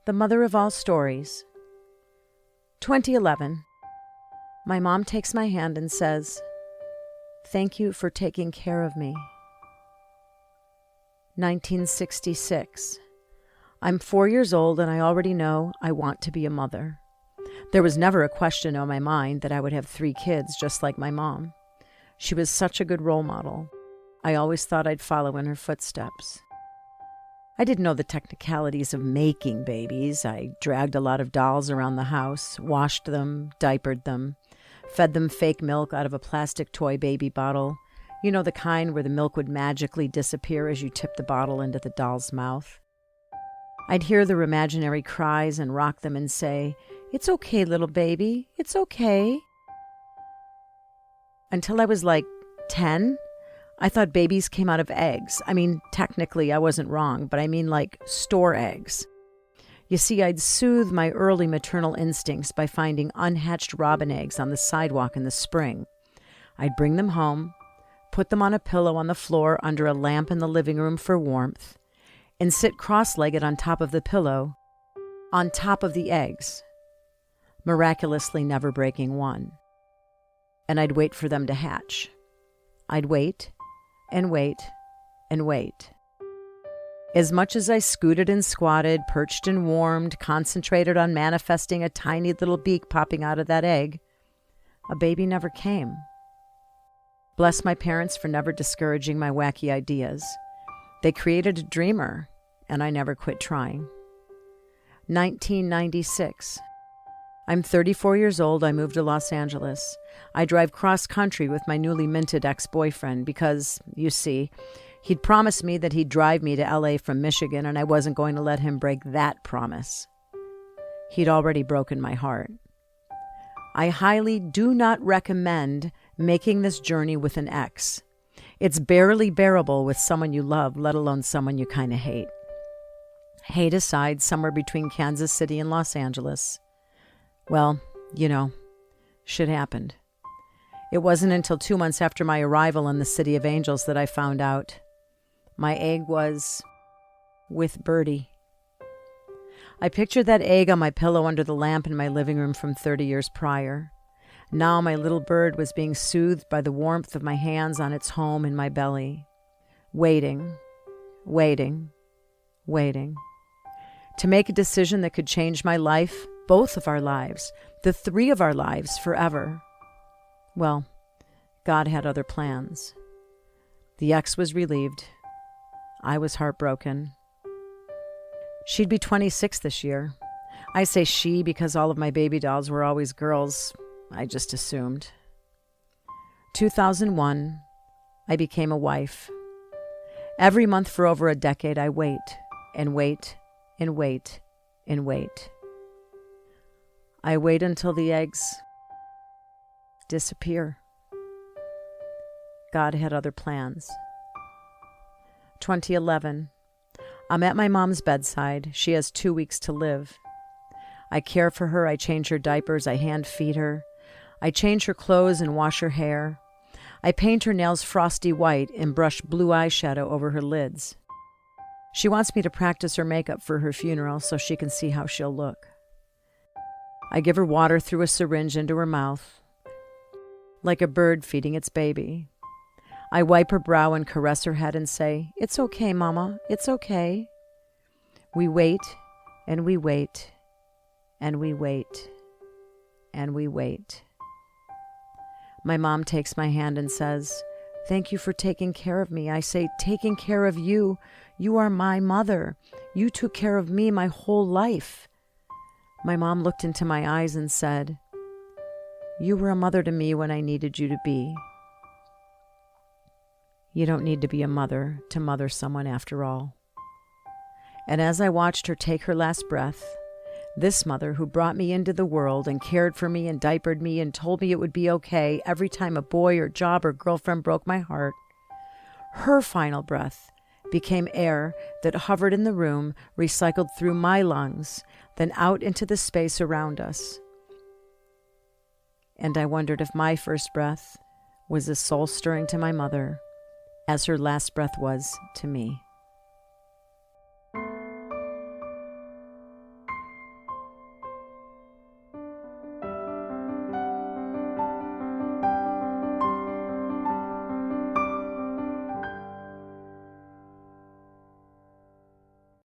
the mother of all stories. 2011. My mom takes my hand and says, "Thank you for taking care of me." 1966. I'm 4 years old and I already know I want to be a mother. There was never a question on my mind that I would have 3 kids just like my mom. She was such a good role model. I always thought I'd follow in her footsteps. I didn't know the technicalities of making babies. I dragged a lot of dolls around the house, washed them, diapered them, fed them fake milk out of a plastic toy baby bottle. You know, the kind where the milk would magically disappear as you tip the bottle into the doll's mouth. I'd hear their imaginary cries and rock them and say, "It's okay, little baby, it's okay." Until I was like 10, I thought babies came out of eggs. I mean, technically I wasn't wrong, but I mean like store eggs. You see, I'd soothe my early maternal instincts by finding unhatched robin eggs on the sidewalk in the spring. I'd bring them home, put them on a pillow on the floor under a lamp in the living room for warmth, and sit cross-legged on top of the pillow, on top of the eggs, miraculously never breaking one. And I'd wait for them to hatch. I'd wait and wait and wait. As much as I scooted and squatted, perched and warmed, concentrated on manifesting a tiny little beak popping out of that egg, a baby never came. Bless my parents for never discouraging my wacky ideas. They created a dreamer, and I never quit trying. 1996. I'm 34 years old. I moved to Los Angeles. I drive cross-country with my newly minted ex-boyfriend because, you see, he'd promised me that he'd drive me to LA from Michigan, and I wasn't going to let him break that promise. He'd already broken my heart. I highly do not recommend making this journey with an ex. It's barely bearable with someone you love, let alone someone you kind of hate. Hate aside, somewhere between Kansas City and Los Angeles. Well, you know, shit happened. It wasn't until 2 months after my arrival in the City of Angels that I found out. My egg was with Birdie. I pictured that egg on my pillow under the lamp in my living room from 30 years prior. Now my little bird was being soothed by the warmth of my hands on its home in my belly. Waiting, waiting, waiting. To make a decision that could change my life, both of our lives, the 3 of our lives forever. Well, God had other plans. The ex was relieved. I was heartbroken. She'd be 26 this year. I say she because all of my baby dolls were always girls. I just assumed. 2001, I became a wife. Every month for over a decade, I wait and wait and wait and wait. I wait until the eggs disappear. God had other plans. 2011. I'm at my mom's bedside. She has 2 weeks to live. I care for her. I change her diapers. I hand feed her. I change her clothes and wash her hair. I paint her nails frosty white and brush blue eyeshadow over her lids. She wants me to practice her makeup for her funeral so she can see how she'll look. I give her water through a syringe into her mouth, like a bird feeding its baby. I wipe her brow and caress her head and say, "It's okay, Mama, it's okay." We wait, and we wait, and we wait, and we wait. My mom takes my hand and says, "Thank you for taking care of me." I say, "Taking care of you? You are my mother. You took care of me my whole life." My mom looked into my eyes and said, "You were a mother to me when I needed you to be." You don't need to be a mother to mother someone after all. And as I watched her take her last breath, this mother who brought me into the world and cared for me and diapered me and told me it would be okay every time a boy or job or girlfriend broke my heart, her final breath became air that hovered in the room, recycled through my lungs, then out into the space around us. And I wondered if my first breath was as soul-stirring to my mother as her last breath was to me.